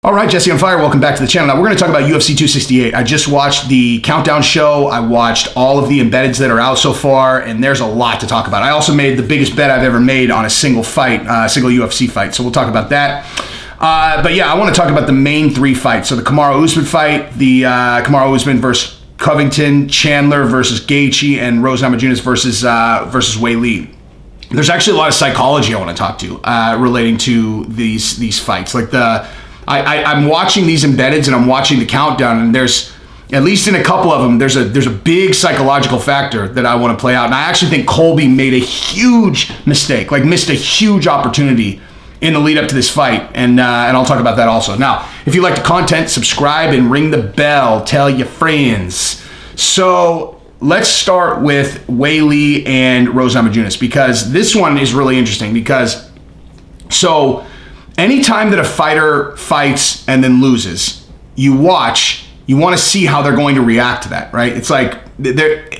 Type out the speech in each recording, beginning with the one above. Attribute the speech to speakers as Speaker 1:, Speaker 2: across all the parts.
Speaker 1: All right, Jesse on Fire, welcome back to the channel. Now we're going to talk about UFC 268. I just watched the countdown show. I watched all of the embeddeds that are out so far, and there's a lot to talk about. I also made the biggest bet I've ever made on a single fight, single UFC fight, so we'll talk about that. But yeah, I want to talk about the main three fights. So the Kamaru Usman fight, the Kamaru Usman versus Covington, Chandler versus Gaethje, and Rose Namajunas versus Weili. There's actually a lot of psychology I want to talk to relating to these fights. Like I'm watching these embeddeds and I'm watching the countdown, and there's, at least in a couple of them, there's a big psychological factor that I want to play out. And I actually think Colby made a huge mistake, like missed a huge opportunity in the lead up to this fight, and I'll talk about that also. Now, if you like the content, subscribe and ring the bell. Tell your friends. So let's start with Weili and Rose Namajunas, because this one is really interesting. Because so anytime that a fighter fights and then loses, you want to see how they're going to react to that, right? It's like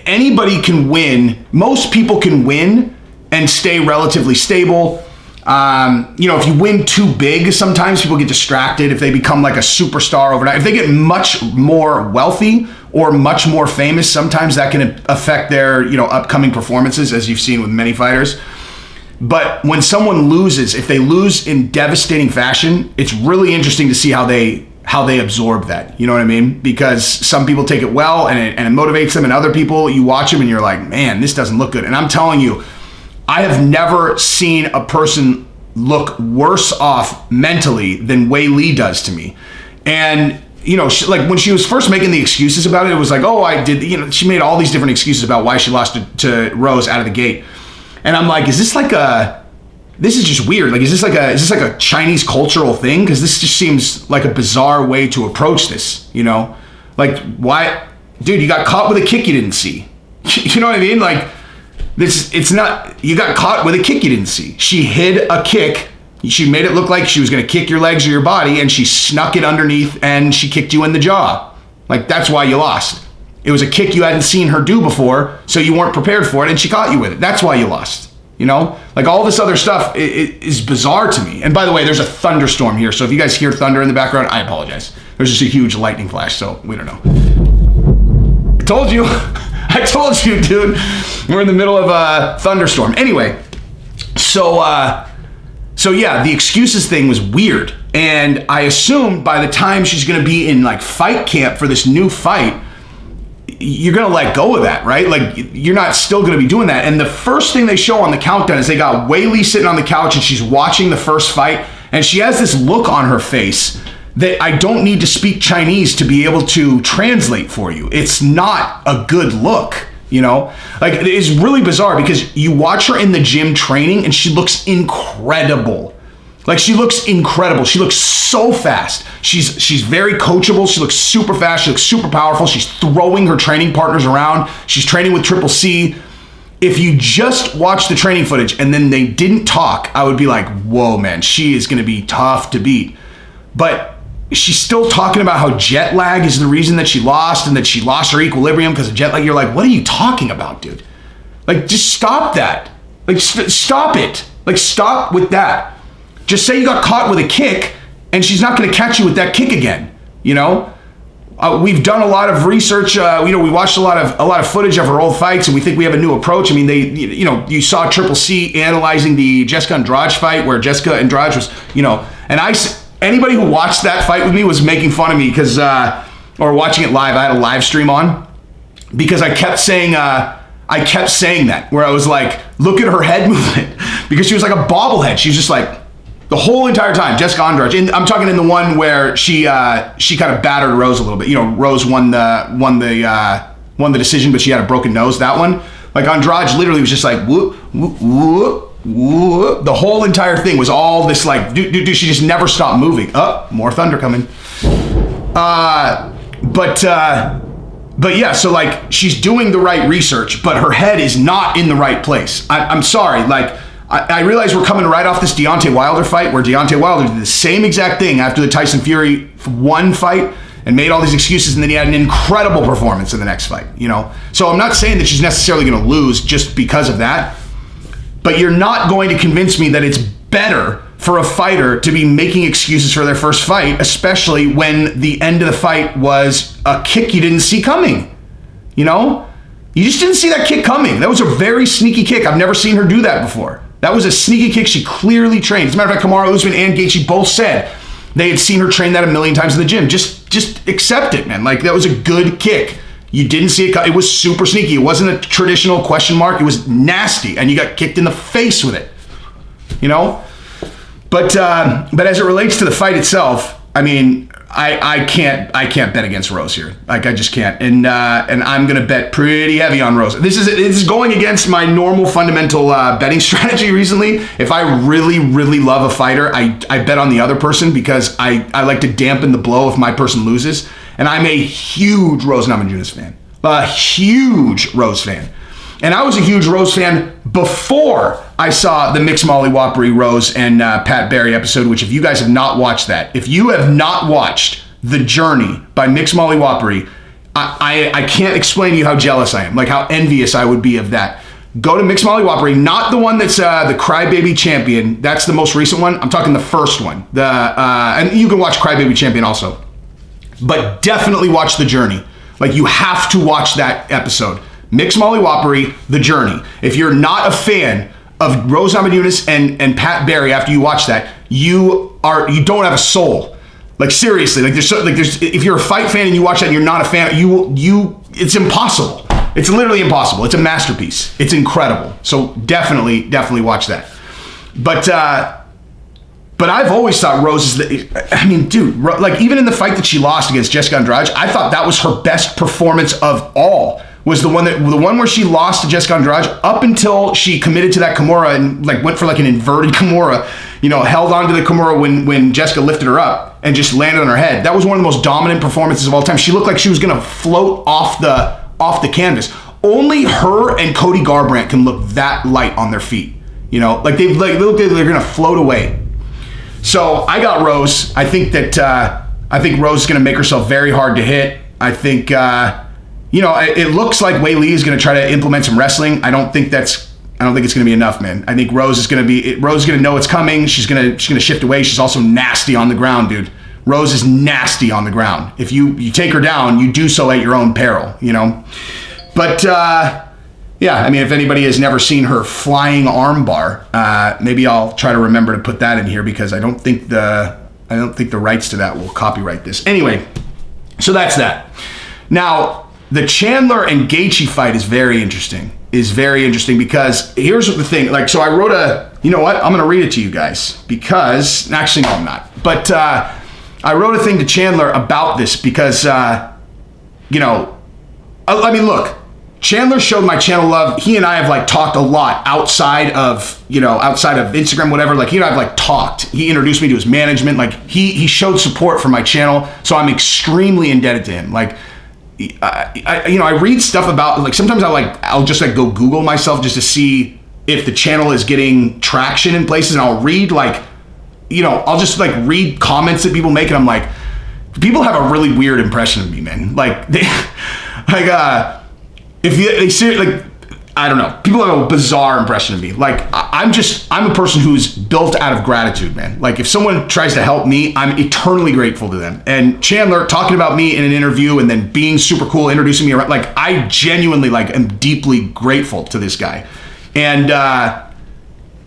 Speaker 1: anybody can win. Most people can win and stay relatively stable. If you win too big, sometimes people get distracted. If they become like a superstar overnight, if they get much more wealthy or much more famous, sometimes that can affect their, upcoming performances, as you've seen with many fighters. But when someone loses, if they lose in devastating fashion, it's really interesting to see how they absorb that. You know what I mean? Because some people take it well and it motivates them, and other people, you watch them and you're like, man, this doesn't look good. And I'm telling you, I have never seen a person look worse off mentally than Weili does to me. And, like when she was first making the excuses about it, it was like, oh, I did, she made all these different excuses about why she lost to Rose out of the gate. And I'm like, this is just weird. Like, is this like a Chinese cultural thing? Because this just seems like a bizarre way to approach this, Like, why? Dude, you got caught with a kick you didn't see. You know what I mean? Like, it's not, you got caught with a kick you didn't see. She hid a kick. She made it look like she was going to kick your legs or your body, and she snuck it underneath and she kicked you in the jaw. Like, that's why you lost. It was a kick you hadn't seen her do before, so you weren't prepared for it, and she caught you with it. That's why you lost. Like all this other stuff is bizarre to me. And by the way, there's a thunderstorm here, so if you guys hear thunder in the background, I apologize. There's just a huge lightning flash, so we don't know. I told you. I told you, dude. We're in the middle of a thunderstorm. Anyway, so yeah, the excuses thing was weird. And I assumed by the time she's going to be in like fight camp for this new fight, you're going to let go of that, right? Like, you're not still going to be doing that. And the first thing they show on the countdown is they got Weili sitting on the couch and she's watching the first fight. And she has this look on her face that I don't need to speak Chinese to be able to translate for you. It's not a good look, Like, it's really bizarre because you watch her in the gym training and she looks incredible. Like, she looks incredible. She looks so fast. She's very coachable. She looks super fast. She looks super powerful. She's throwing her training partners around. She's training with Triple C. If you just watch the training footage and then they didn't talk, I would be like, whoa, man, she is going to be tough to beat. But she's still talking about how jet lag is the reason that she lost and that she lost her equilibrium because of jet lag. You're like, what are you talking about, dude? Like, just stop that. Like, stop it. Like, stop with that. Just say you got caught with a kick and she's not going to catch you with that kick again. We've done a lot of research. We watched a lot of footage of her old fights, and we think we have a new approach. I mean, you saw Triple C analyzing the Jessica Andrade fight where Jessica Andrade was, and anybody who watched that fight with me was making fun of me because, or watching it live. I had a live stream on because I kept saying that, where I was like, look at her head movement, because she was like a bobblehead. She was just like, the whole entire time, Jessica Andrade. I'm talking in the one where she kind of battered Rose a little bit. Rose won the decision, but she had a broken nose. That one, like, Andrade literally was just like whoop whoop whoop whoop. The whole entire thing was all this like, dude. She just never stopped moving. Oh, more thunder coming. But yeah, so like, she's doing the right research, but her head is not in the right place. I'm sorry, like. I realize we're coming right off this Deontay Wilder fight where Deontay Wilder did the same exact thing after the Tyson Fury one fight and made all these excuses, and then he had an incredible performance in the next fight, So I'm not saying that she's necessarily going to lose just because of that, but you're not going to convince me that it's better for a fighter to be making excuses for their first fight, especially when the end of the fight was a kick you didn't see coming. You know? You just didn't see that kick coming. That was a very sneaky kick. I've never seen her do that before. That was a sneaky kick she clearly trained. As a matter of fact, Kamaru, Usman, and Gaethje both said they had seen her train that a million times in the gym. Just accept it, man. Like, that was a good kick. You didn't see it. It was super sneaky. It wasn't a traditional question mark. It was nasty, and you got kicked in the face with it. You know? But as it relates to the fight itself, I mean, I can't bet against Rose here. Like, I just can't. And I'm gonna bet pretty heavy on Rose. This is going against my normal fundamental betting strategy recently. If I really, really love a fighter, I bet on the other person because I like to dampen the blow if my person loses. And I'm a huge Rose Namajunas fan. A huge Rose fan. And I was a huge Rose fan before I saw the Mixed Molly Whoppery Rose and Pat Barry episode, which if you guys have not watched that, if you have not watched The Journey by Mixed Molly Whoppery, I can't explain to you how jealous I am, like how envious I would be of that. Go to Mixed Molly Whoppery, not the one that's the Crybaby Champion. That's the most recent one. I'm talking the first one. And you can watch Crybaby Champion also. But definitely watch The Journey. Like, you have to watch that episode. Mixed Molly Whoppery, The Journey. If you're not a fan of Rose Namajunas and Pat Barry after you watch that, you don't have a soul. Like, seriously, there's if you're a fight fan and you watch that and you're not a fan, it's impossible. It's literally impossible. It's a masterpiece. It's incredible. So definitely watch that. But I've always thought Rose is like, even in the fight that she lost against Jessica Andrade, I thought that was her best performance of all. Was the one where she lost to Jessica Andrade up until she committed to that Kimura and like went for like an inverted Kimura, you know, held onto the Kimura when Jessica lifted her up and just landed on her head. That was one of the most dominant performances of all time. She looked like she was gonna float off the canvas. Only her and Cody Garbrandt can look that light on their feet. You know, like they look like they're gonna float away. So I got Rose. I think Rose is gonna make herself very hard to hit. I think. You know, it looks like Weili is going to try to implement some wrestling. I don't think it's going to be enough, man. I think Rose is going to know it's coming. She's going to shift away. She's also nasty on the ground, dude. Rose is nasty on the ground. If you take her down, you do so at your own peril, you know. But yeah, I mean, if anybody has never seen her flying arm bar, maybe I'll try to remember to put that in here because I don't think the rights to that will copyright this. Anyway, so that's that. Now, the Chandler and Gaethje fight is very interesting. Because here's the thing. Like, so I wrote you know what? I'm going to read it to you guys because, actually, no, I'm not. But I wrote a thing to Chandler about this because, you know, I mean, look, Chandler showed my channel love. He and I have like talked a lot outside of Instagram, whatever. Like, he and I have like talked. He introduced me to his management. Like, he showed support for my channel. So I'm extremely indebted to him. Like, I read stuff about, like, sometimes I'll just like go Google myself just to see if the channel is getting traction in places, and I'll read like, you know, I'll just like read comments that people make, and I'm like, people have a really weird impression of me, man. Like, I don't know. People have a bizarre impression of me. Like, I'm a person who's built out of gratitude, man. Like, if someone tries to help me, I'm eternally grateful to them. And Chandler talking about me in an interview and then being super cool, introducing me around, like, I genuinely like am deeply grateful to this guy. And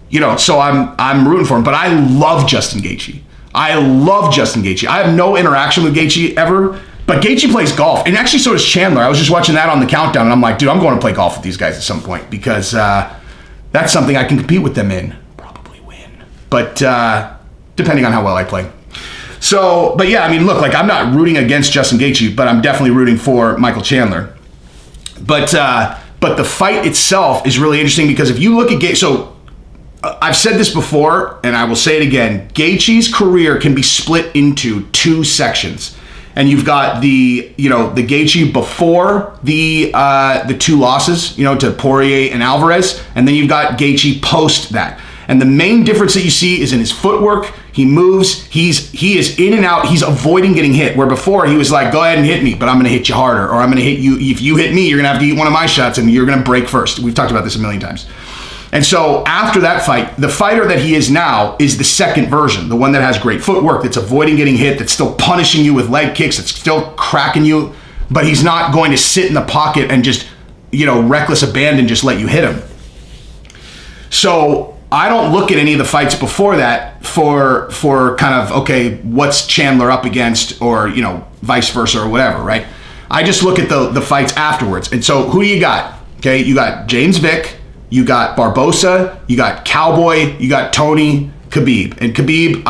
Speaker 1: you know, so I'm rooting for him. But I love Justin Gaethje. I have no interaction with Gaethje ever. But Gaethje plays golf, and actually so does Chandler. I was just watching that on the countdown, and I'm like, dude, I'm going to play golf with these guys at some point because that's something I can compete with them in. Probably win, but depending on how well I play. So, but yeah, I mean, look, like, I'm not rooting against Justin Gaethje, but I'm definitely rooting for Michael Chandler. But the fight itself is really interesting because if you look at Gaethje, so I've said this before, and I will say it again, Gaethje's career can be split into two sections. And you've got the Gaethje before the two losses, you know, to Poirier and Alvarez, and then you've got Gaethje post that. And the main difference that you see is in his footwork. He moves. He is in and out. He's avoiding getting hit. Where before he was like, go ahead and hit me, but I'm going to hit you harder, or I'm going to hit you. If you hit me, you're going to have to eat one of my shots, and you're going to break first. We've talked about this a million times. And so after that fight, the fighter that he is now is the second version, the one that has great footwork, that's avoiding getting hit, that's still punishing you with leg kicks, that's still cracking you, but he's not going to sit in the pocket and just, reckless abandon, just let you hit him. So I don't look at any of the fights before that for kind of, okay, what's Chandler up against, or, vice versa or whatever, right? I just look at the fights afterwards. And so who do you got? Okay, you got James Vick, you got Barbosa, you got Cowboy, you got Tony, Khabib. And Khabib,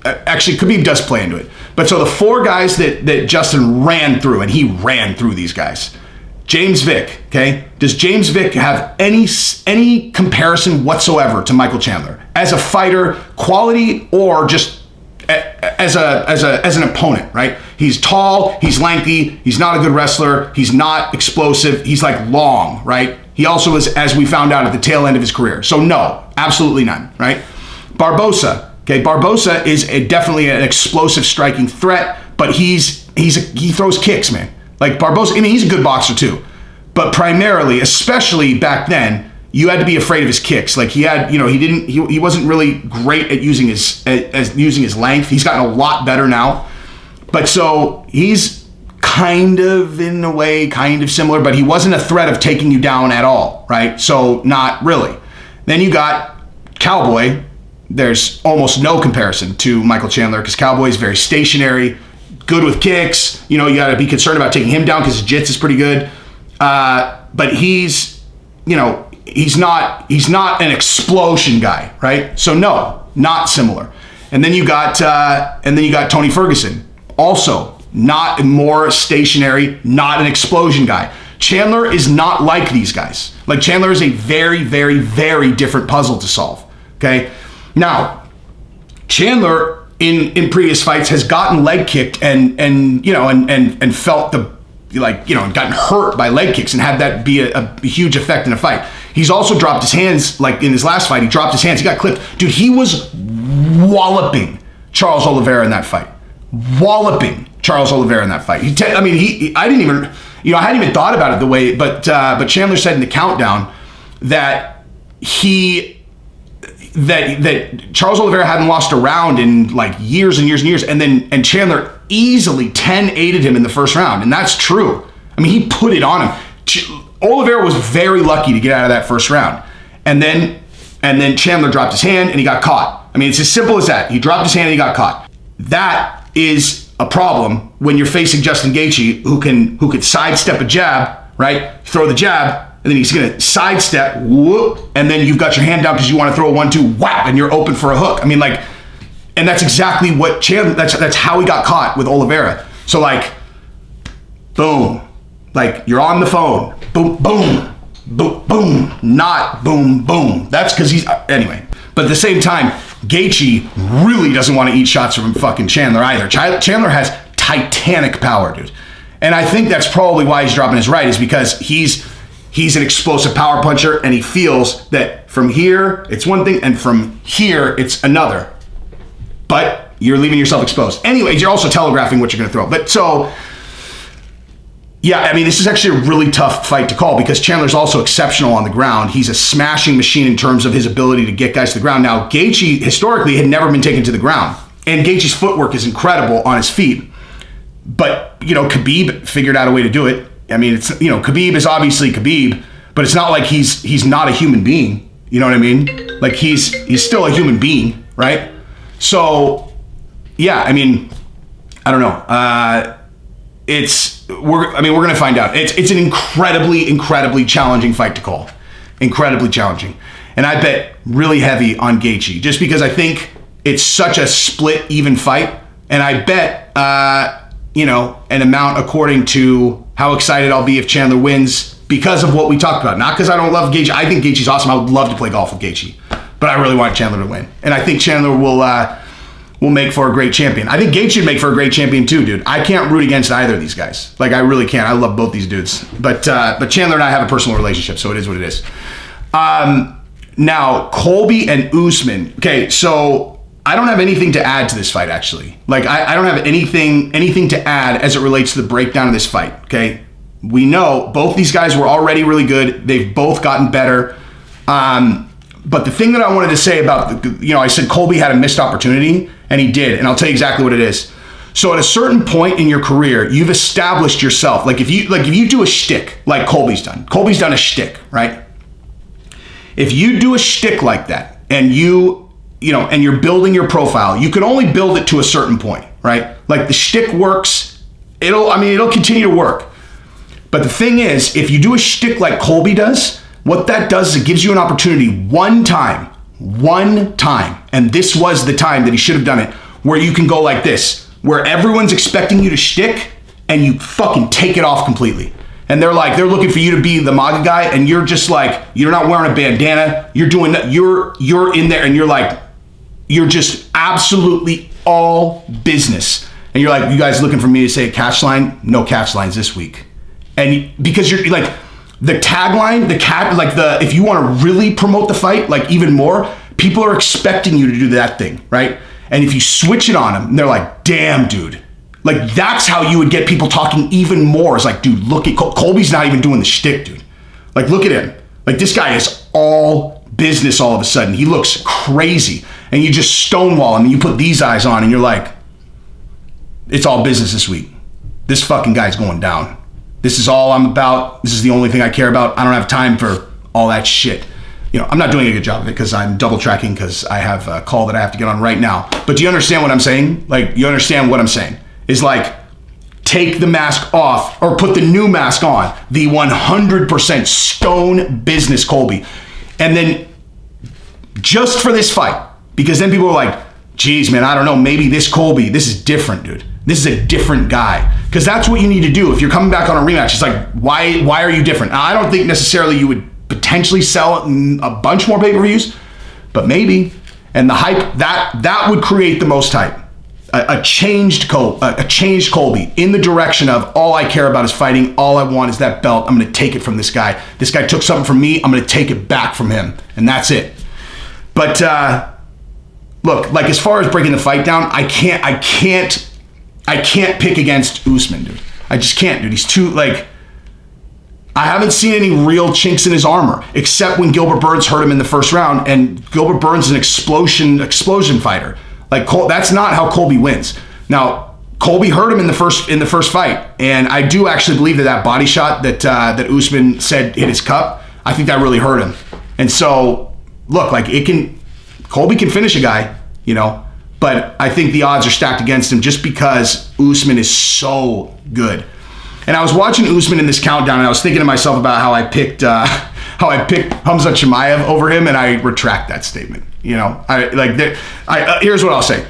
Speaker 1: Khabib does play into it. But so the four guys that Justin ran through, and he ran through these guys. James Vick, okay? Does James Vick have any comparison whatsoever to Michael Chandler as a fighter, quality, or just as an opponent, right? He's tall, he's lengthy, he's not a good wrestler, he's not explosive, he's like long, right? He also is, as we found out, at the tail end of his career. So no, absolutely none, right? Barbosa, okay? Barbosa is definitely an explosive striking threat, but he throws kicks, man. Like Barbosa, he's a good boxer too, but primarily, especially back then, you had to be afraid of his kicks. Like he had, he wasn't really great at using his length. He's gotten a lot better now, but so he's kind of in a way, kind of similar, but he wasn't a threat of taking you down at all, right? So not really. Then you got Cowboy. There's almost no comparison to Michael Chandler because Cowboy is very stationary, good with kicks. You got to be concerned about taking him down because his jiu-jitsu is pretty good. But he's not an explosion guy, right? So no, not similar. And then you got Tony Ferguson, also not more stationary, not an explosion guy. Chandler is not like these guys. Like Chandler is a very, very, very different puzzle to solve. Okay, now Chandler in previous fights has gotten leg kicked and felt gotten hurt by leg kicks and had that be a huge effect in a fight. He's also dropped his hands, like in his last fight, he dropped his hands, he got clipped. Dude, he was walloping Charles Oliveira in that fight. I hadn't even thought about it the way, but Chandler said in the countdown that that Charles Oliveira hadn't lost a round in like years and years and years, and Chandler easily 10-8'd him in the first round, and that's true. He put it on him. Oliveira was very lucky to get out of that first round, and then Chandler dropped his hand and he got caught. It's as simple as that. He dropped his hand and he got caught. That is a problem when you're facing Justin Gaethje, who could sidestep a jab, right? Throw the jab, and then he's going to sidestep, whoop, and then you've got your hand down because you want to throw a 1-2, whap, and you're open for a hook. And that's exactly what Chandler, that's how he got caught with Oliveira. So boom, you're on the phone, boom, boom, boom, boom, not boom, boom. That's because anyway. But at the same time, Gaethje really doesn't want to eat shots from fucking Chandler either. Chandler has titanic power, dude. And I think that's probably why he's dropping his right, is because he's an explosive power puncher, and he feels that from here, it's one thing, and from here, it's another. But you're leaving yourself exposed. Anyways, you're also telegraphing what you're going to throw. But so, yeah, this is actually a really tough fight to call because Chandler's also exceptional on the ground. He's a smashing machine in terms of his ability to get guys to the ground. Now, Gaethje historically had never been taken to the ground, and Gaethje's footwork is incredible on his feet. But, Khabib figured out a way to do it. It's, Khabib is obviously Khabib, but it's not like he's not a human being. You know what I mean? Like he's still a human being, right? So, yeah, I don't know. We're going to find out. It's an incredibly, incredibly challenging fight to call. Incredibly challenging. And I bet really heavy on Gaethje just because I think it's such a split, even fight. And I bet, an amount according to how excited I'll be if Chandler wins because of what we talked about. Not because I don't love Gaethje. I think Gaethje's awesome. I would love to play golf with Gaethje. But I really want Chandler to win. And I think Chandler will make for a great champion. I think Gaethje would make for a great champion too, dude. I can't root against either of these guys. I really can't. I love both these dudes. But Chandler and I have a personal relationship, so it is what it is. Now, Colby and Usman. Okay, so I don't have anything to add to this fight, actually. I don't have anything to add as it relates to the breakdown of this fight, okay? We know both these guys were already really good. They've both gotten better. But the thing that I wanted to say about, I said Colby had a missed opportunity, and he did, and I'll tell you exactly what it is. So at a certain point in your career, you've established yourself. Like if you do a shtick like Colby's done a shtick, right? If you do a shtick like that, and and you're building your profile, you can only build it to a certain point, right? Like the shtick works, it'll continue to work. But the thing is, if you do a shtick like Colby does, what that does is it gives you an opportunity one time, and this was the time that he should have done it, where you can go like this, where everyone's expecting you to shtick, and you fucking take it off completely. And they're looking for you to be the MAGA guy, and you're just like, you're not wearing a bandana, you're in there, and you're just absolutely all business. And you're like, you guys looking for me to say a catch line? No catch lines this week. And because you're like, the tagline, if you want to really promote the fight, like even more, people are expecting you to do that thing, right? And if you switch it on them, they're like, damn, dude. Like, that's how you would get people talking even more. It's like, dude, look at Colby's not even doing the shtick, dude. Like, look at him. Like, this guy is all business all of a sudden. He looks crazy. And you just stonewall him and you put these eyes on and you're like, it's all business this week. This fucking guy's going down. This is all I'm about. This is the only thing I care about. I don't have time for all that shit. I'm not doing a good job of it because I'm double tracking because I have a call that I have to get on right now. But do you understand what I'm saying? Like, you understand what I'm saying? Is like, take the mask off or put the new mask on. The 100% stone business Colby. And then just for this fight, because then people are like, geez, man, I don't know. Maybe this Colby, this is different, dude. This is a different guy. Because that's what you need to do. If you're coming back on a rematch, it's like, why are you different? Now, I don't think necessarily you would potentially sell a bunch more pay-per-views, but maybe. And the hype, that would create the most hype. A changed Colby in the direction of all I care about is fighting. All I want is that belt. I'm going to take it from this guy. This guy took something from me. I'm going to take it back from him. And that's it. But look, like as far as breaking the fight down, I can't pick against Usman, dude. I just can't, dude. He's too, like, I haven't seen any real chinks in his armor, except when Gilbert Burns hurt him in the first round, and Gilbert Burns is an explosion fighter. Like, that's not how Colby wins. Now, Colby hurt him in the first fight, and I do actually believe that body shot that Usman said hit his cup, I think that really hurt him. And so, look, like Colby can finish a guy, but I think the odds are stacked against him just because Usman is so good. And I was watching Usman in this countdown, and I was thinking to myself about how I picked Khamzat Chimaev over him, and I retract that statement. Here's what I'll say.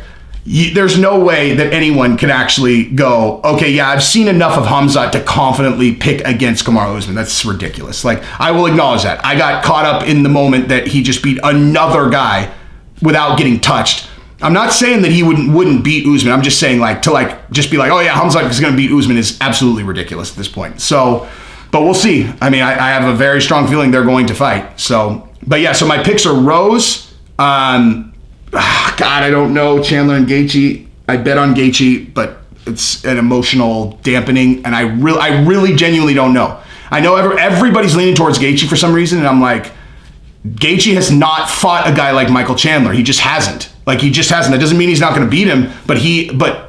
Speaker 1: There's no way that anyone can actually go, okay, yeah, I've seen enough of Khamzat to confidently pick against Kamaru Usman. That's ridiculous. Like, I will acknowledge that. I got caught up in the moment that he just beat another guy without getting touched. I'm not saying that he wouldn't beat Usman. I'm just saying, like, to just be like, oh yeah, Khamzat is going to beat Usman is absolutely ridiculous at this point. So, but we'll see. I mean, I have a very strong feeling they're going to fight. So, but yeah, so my picks are Rose. God, I don't know. Chandler and Gaethje. I bet on Gaethje, but it's an emotional dampening, and I really genuinely don't know. I know everybody's leaning towards Gaethje for some reason, and I'm like, Gaethje has not fought a guy like Michael Chandler. He just hasn't. Like, he just hasn't. That doesn't mean he's not going to beat him, but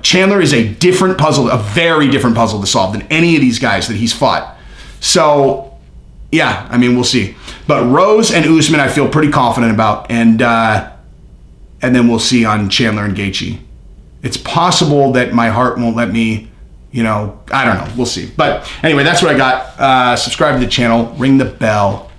Speaker 1: Chandler is a different puzzle, a very different puzzle to solve than any of these guys that he's fought. So, yeah, I mean, we'll see. But Rose and Usman, I feel pretty confident about, and then we'll see on Chandler and Gaethje. It's possible that my heart won't let me, I don't know. We'll see. But anyway, that's what I got. Subscribe to the channel, ring the bell.